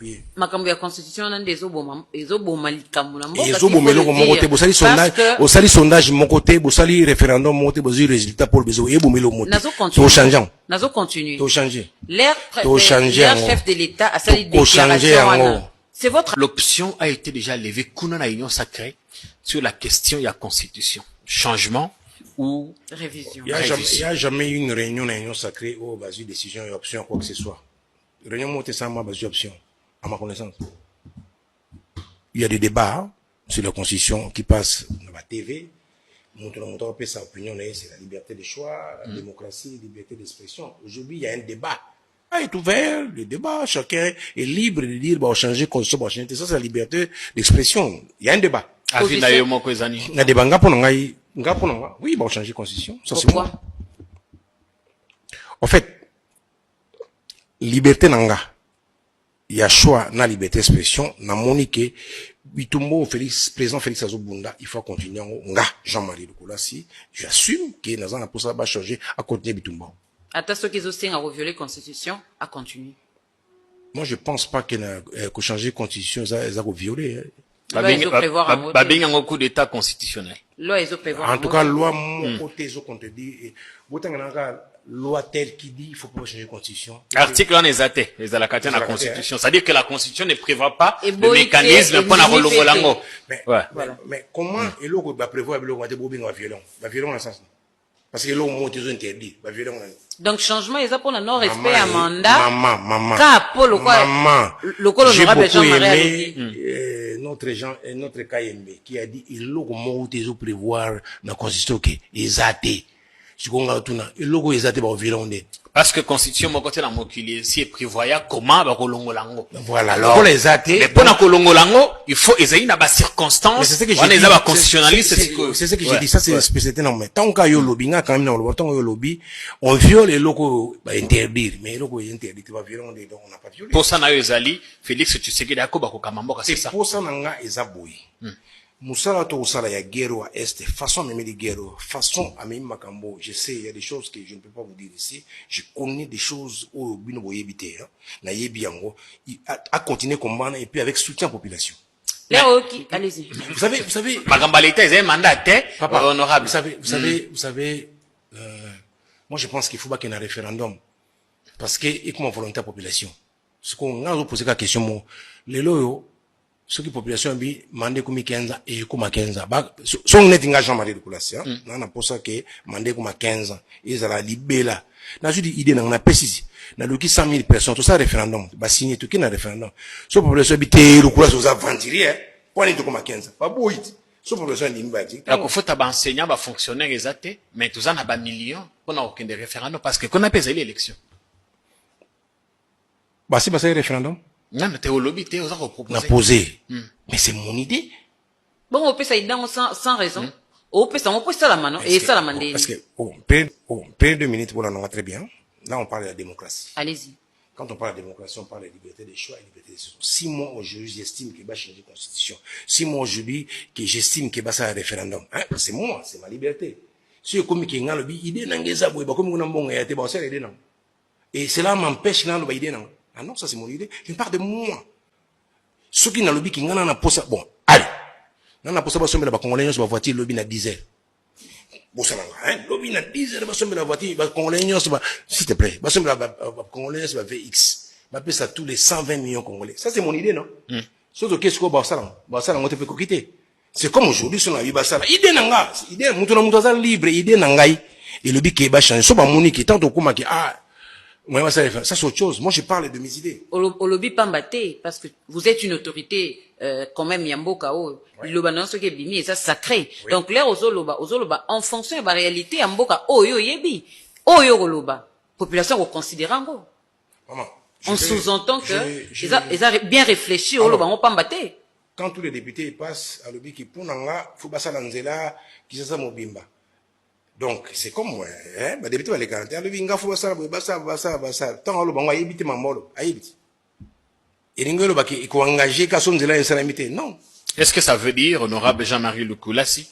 Oui. Makambo ya constitution nande ezoboma likambo na mboka. Ezobomelo ko mokote bosali sondage, bosali sondage mokote, bosali référendum mokote, bosali résultat pour bezo ebomelo mokote. To changeant. Nazo continuer. To changer. L'air chef de l'État a sali déclaration. C'est votre l'option a été déjà levée kuna na union sacrée sur la question de la constitution. Changement ou révision. Il y a jamais eu une réunion dans l'union sacrée où basé décision et option quoi que ce soit. Réunion moté ça moi basé option. À ma connaissance, il y a des débats sur la constitution qui passent dans la TV. Montre peut sa opinion, c'est la liberté de choix, la démocratie, la liberté d'expression. Aujourd'hui, il y a un débat. Il est ouvert, le débat, chacun est libre de dire, bah, changer constitution, bah, changer, ça, c'est la liberté d'expression. Il y a un débat. Il y a des débat, oui, bah, changer constitution. Ça, c'est moi. En fait, liberté nanga. Il y a choix na liberté d'expression na monique bitumbo Félix président Félix Azobunda il faut continuer nga Jean-Marie Lukulasi j'assume que nazana pour ça va changer à continuer bitumbo ata ceux qui osent à violer constitution à continuer. Moi je pense pas que changer constitution ça violer babinga un coup d'état constitutionnel loi prévoir en tout cas loi mon côté zo qu'on te dit botanga loi telle qui dit il faut pas changer la constitution. Article 1 est athée, les à la constitution. C'est-à-dire que la constitution ne prévoit pas le mécanisme pour la relongolango. Mais comment et l'eau va prévoir le violon dans le sens parce que l'eau monte ils ont interdit violon. Donc changement ils pour le non respect à mandat. Maman. Car pour le quoi l'honorable Jean-Marie notre KMB qui a dit il l'eau monte ils ont prévoir la constitution que ils athées. Parce que constitution mon côté la mokili si est prévoyant comment ba kolongolango. Voilà alors les athées mais pour na kolongolango il faut essayer na ba circonstances c'est ce que j'ai dit ça c'est la spécialité non mais tant qu'il y a lobby nga quand même dans le temps lobby on viole les locaux interdire mais les locaux interdit tu vas violer donc on n'a pas violé pour ça na ezali Félix Tshisekedi akoba ko kamamboka c'est ça pour ça nga ezaboyi Moussala to usala ya guerre à est façon même de guerre façon à même makambo je sais il y a des choses que je ne peux pas vous dire ici je connais des choses au bino boyebité na yebi yango à continuer combattre et puis avec soutien population. Allez-y. Vous savez magambalita est un mandat honorable. Vous savez moi je pense qu'il faut pas qu'il y ait un référendum parce que et comment volonté population ce qu'on a posé la question les loyaux ce qui population bi mandé comme 15 et comme 15 ba son net nga Jean-Marie Lukulasi na pour ça que mandé comme 15 ils ala libela na je dis idée na précise na loki 100,000 personnes tout ça référendum ba signer tout qui na référendum so population bi te Lukulasi aux aventuriers pour aller comme 15 pas boit so population ni ba dit la ko faut ba enseignant ba fonctionnaire exacté mais tout ça na ba millions pour na aucun des référendums parce que qu'on a pesé l'élection bah si ba c'est référendum. Non, mais t'es au lobby, t'es aux autres proposés. On a posé. Mais c'est mon idée. Bon, on peut ça sans raison. On peut ça la mano. Et ça la mandé. Parce que, prenez 2 minutes pour l'en très bien. Là, on parle de la démocratie. Allez-y. Quand on parle de démocratie, on parle de liberté de choix et liberté de décision. Si moi, aujourd'hui, j'estime qu'il va changer la constitution. Si moi, aujourd'hui, que j'estime qu'il va faire un référendum. Hein, c'est moi, c'est ma liberté. Si comme qu'il y a une idée, comme on a bon, et cela m'empêche là, l'idée, non. Ah non, ça c'est mon idée. Je parle de moi. Ceux qui n'ont lobby qui n'ont pas ça. Bon, allez. N'ont pas ça, parce que les Congolais sont voiture lobby na 10 heures. Bon, ça hein? Lobby na 10 heures, parce que la voiture, les Congolais sont, s'il te plaît, parce que les Congolais sont VX. Je vais ça tous les 120 millions Congolais. Ça c'est mon idée, non? Sauf que ce qu'on va faire, on peut quitter. C'est comme aujourd'hui, si on a eu ça. Idée nanga, idée, mouton libre, idée nangai. Et le lobby qui est changer. Sauf que mon idée, tant qu'on m'a dit, moi, ça c'est autre chose. Moi, je parle de mes idées. Au lobby pambaté, parce que vous êtes une autorité, quand même, Yamboka, le banon, ce qui est bimi, et ça, sacré. Donc, là, ozoloba, en fonction de la réalité, Yamboka, yo yebi, yo loba. Population, considérant, on sous-entend que, ils ont bien réfléchi, au loba, on pambaté. Quand tous les députés passent à lobby qui pour nanga, faut passer l'anzela, qui ça mobimba. Donc, c'est comme moi, hein, bah, député, les 40 ans, le vinga, faut ça, tant le bango, aïbiti, mamolo, aïbiti. Et l'ingolo, bah, il faut engager, qu'à son zéla, et non. Est-ce que ça veut dire, honorable Jean-Marie Lukulasi,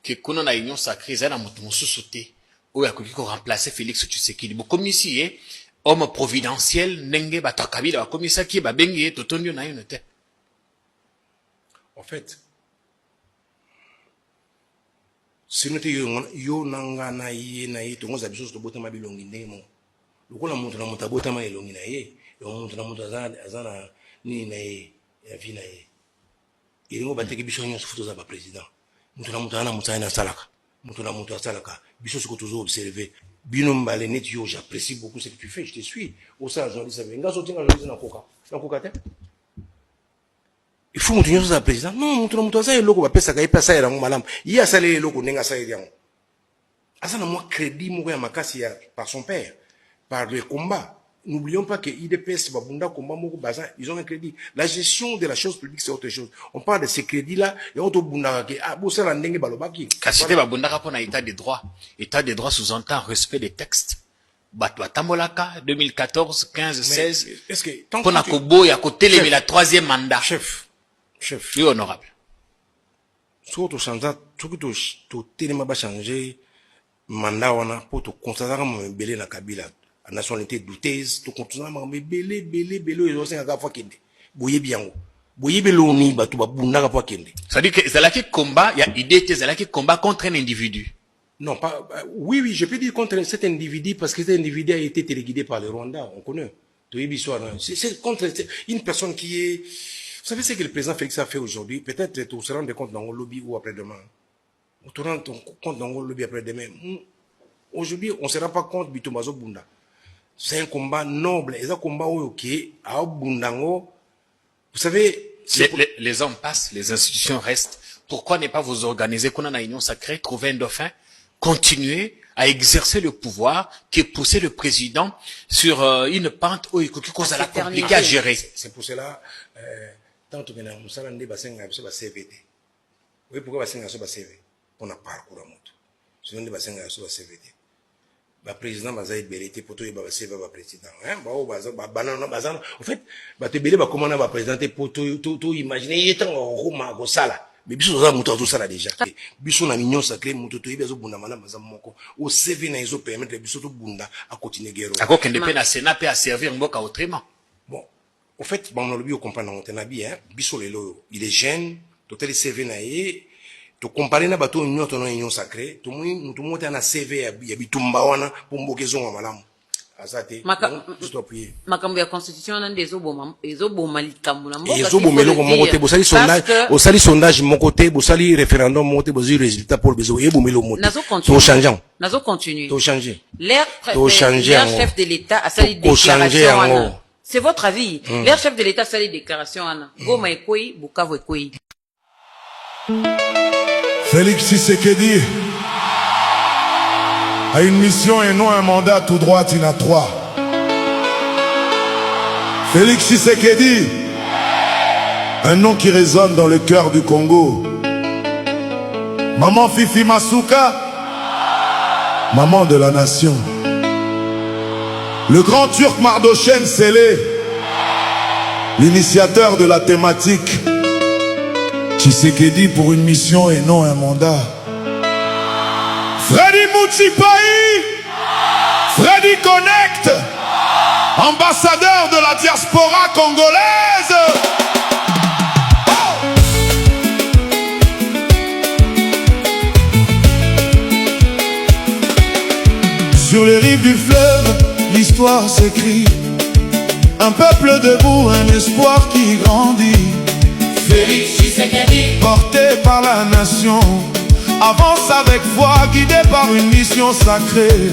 que quand on a une union sacrée, ça a un mouton sauté, ou à qui remplacer Félix Tshisekedi? Bon, comme ici, homme providentiel, nenge batakabila bakomisaki babengi totondio na yote. En fait, si nous yo nanga na ye to ngoza biso to botama bilongi ndemo. Lokola muntu na muntu botama elongi na ye, yo muntu na muntu azana ni na ye ya vi na ye. Ilingo bateki biso nyonso futo za ba président. Muntu na muntu ana muntu na salaka. Muntu na muntu asalaka. Biso siko toujours observer. Bino mbale net yo, j'apprécie beaucoup ce que tu fais, je te suis. Au ça journaliste nga so tinga journaliste na koka. Na koka te. Il faut que nous soyons président. Non, nous sommes les locaux, parce que pas ça est madame. Il y a ça les locaux, n'enga ça est Asana moi crédit mourir makasi par son père, par le combat. N'oublions pas que IDPS babunda combat moko bazan, ils ont un crédit. La gestion de la chose publique c'est autre chose. On parle de ces crédits là et on to bunda ke ah bo ça la ndenge balobaki. Kasite babunda rapona état de droit. État de droit sous-entend respect des textes. Batwa Tamolaka 2014 15 16. Est-ce que tant que Kobo ya côté la troisième mandat. Chef. Oui, honorable. Surtout changer, tout tellement va changer mandat on a pour tout constater comme belé na Kabila, la nationalité douteuse, tout continuer à belé ils ont 5 fois kende. Boye bien. Boye beloni batu babunda fois kende. Ça dit que Zalaki combat, il y a idée que Zalaki combat contre un individu. Non, pas oui, je peux dire contre cet individu parce que cet individu a été téléguidé par le Rwanda, on connaît. C'est contre une personne qui est. Vous savez ce que le président Félix a fait aujourd'hui? Peut-être tu se rends compte dans le lobby ou après-demain. On te rend compte dans le lobby après-demain. Aujourd'hui, on ne se rend pas compte Bitumazo Bunda. C'est un combat noble. Et un combat qui à Bundango. Vous savez... Les hommes passent, les institutions restent. Pourquoi ne pas vous organiser qu'on a une union sacrée, trouver un dauphin, continuer à exercer le pouvoir qui est poussé le président sur une pente où il cause à la compliqué à gérer. C'est pour cela... tant que nous avons des bassins à ce CVT. Oui, pourquoi bassins à ce CV? On a parcours à moto. Sinon, des bassins à ce CVT. Le président va être belé pour tout le CV va président. En fait, te belé va comment on va présenter pour tout imaginer. Il est en Roma, au sala. Mais biso za muto tout ça là déjà. Biso na union sacrée muto to ibezo bunda mana mazamoko. Au CV na izo permettre biso to bunda à continuer guerre. Ako kende pe na Sénat pe à servir mboka autrement. Bon. En fait, on a le comprendre on tenabi hein, biso lelo, il est jeune, total CV na ye, to comparer na bato union to union sacré, to mo na CV ya bitumba wana pour mbokezo wa malamu. Azate. Makambo ya constitution na ndezo boma likambo na mboka. Ezo bomelo ko moko te bosali sondage, osali sondage moko te, bosali référendum moko te, bosi résultat pour bezo e bomelo moko. To changeant. Nazo continuer. To changer. L'air chef de l'État a sali déclaration. C'est votre avis. L'air chef de l'État a sali déclaration ana. Goma ekoi, Bukavu ekoi. Félix Tshisekedi a une mission et non un mandat tout droit à 3. Félix Tshisekedi, un nom qui résonne dans le cœur du Congo. Maman Fifi Masuka, maman de la nation. Le grand Turc Mardochen Sélé, l'initiateur de la thématique Tshisekedi pour une mission et non un mandat. Freddy Moutsipaï, Freddy Connect, ambassadeur de la diaspora congolaise. Sur les rives du fleuve, l'histoire s'écrit. Un peuple debout, un espoir qui grandit. Félix Tshisekedi, porté par la nation, avance avec foi, guidé par une mission sacrée.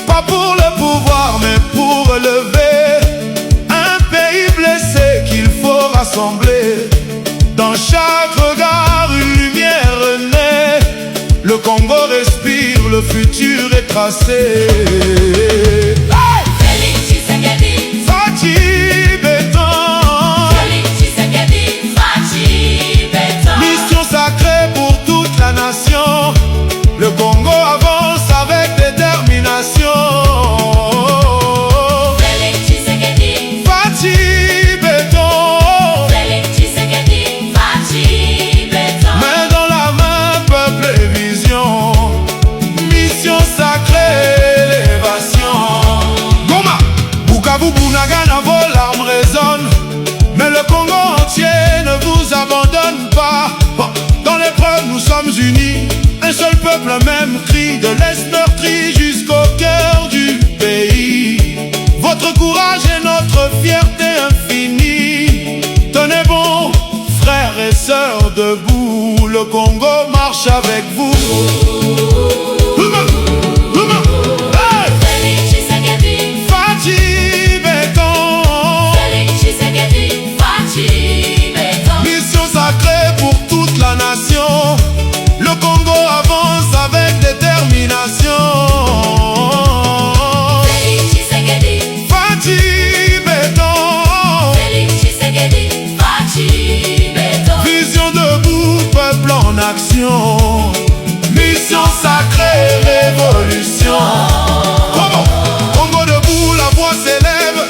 Pas pour le pouvoir, mais pour relever un pays blessé qu'il faut rassembler. Dans chaque regard, une lumière naît. Le Congo respire, le futur est tracé. Félix Tshisekedi, Fachi Béton. Félix Tshisekedi, Fachi Béton. Mission sacrée pour toute la nation. Le Congo avance avec détermination. Félix Tshisekedi, Fachi Béton. Félix Tshisekedi, Fachi Béton. Main dans la main, peuple et vision. Mission sacrée, élévation. sommes unis, un seul peuple, un même cri, de l'Est meurtri jusqu'au cœur du pays. Votre courage est notre fierté infinie. Tenez bon, frères et sœurs debout, le Congo marche avec vous. Hey! Félix Tshisekedi, Fachi Béton, Félix Tshisekedi, Fachi Béton. mission sacrée pour toute la nation. Le Congo avance avec détermination. Félix Tshisekedi, Fachi Béton, Félix Tshisekedi, Fachi Béton. vision debout, peuple en action. Mission sacrée, révolution. Comment? Congo debout, la voix s'élève.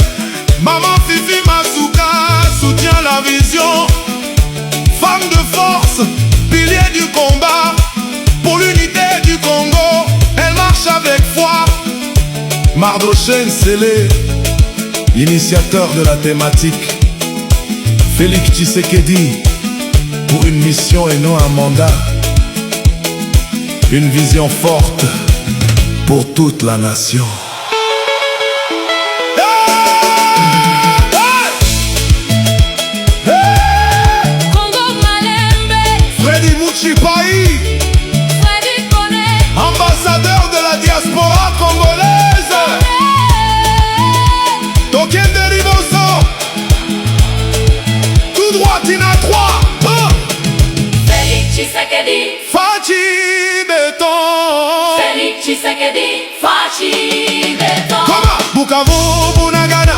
Maman Fifi Masuka soutient la vision. Femme de force, pilier du combat. Pour l'unité du Congo, elle marche avec foi. Mardochène Sélé, initiateur de la thématique. Félix Tshisekedi, pour une mission et non un mandat. Une vision forte pour toute la nation. Congo Malembe, Freddy Mouchipaï, Freddy Koné, ambassadeur de la diaspora congolaise. Tokende Riboso, tout droit Tina 3. Félix Tshisekedi, Fachi Béton. Félix Tshisekedi, Fachi Béton. Koma Bukavu Bunagana,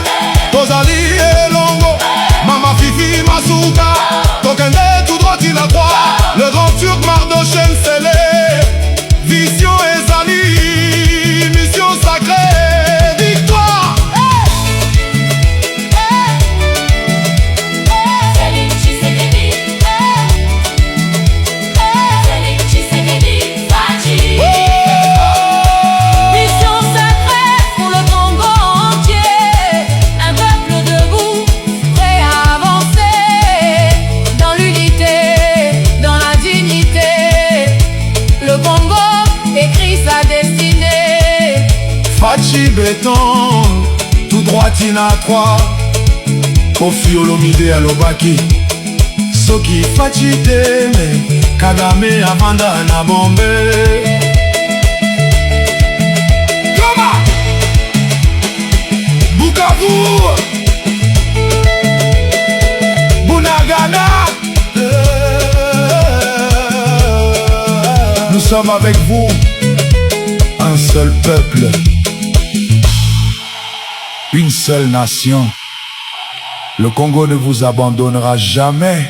Tozali Elongo, Mama Fifi Masuka, Tokende tout droit il a droit. Le grand turc Mardochène Sélé, vision Ezali, mission sacrée, victoire. Félix Tshisekedi, Félix Tshisekedi, Fachi. Mission sacrée pour le Congo entier. Un peuple debout, prêt à avancer. Dans l'unité, dans la dignité. Le Congo écrit sa destinée. Fachi Béton, tout droit Tina 3. Kofi Olomide Alobaki, Soki Fachi Teme, Kagame Avanda na Bombe. Koma Bukavu Bunagana. Nous sommes avec vous, un seul peuple, une seule nation. Le Congo ne vous abandonnera jamais.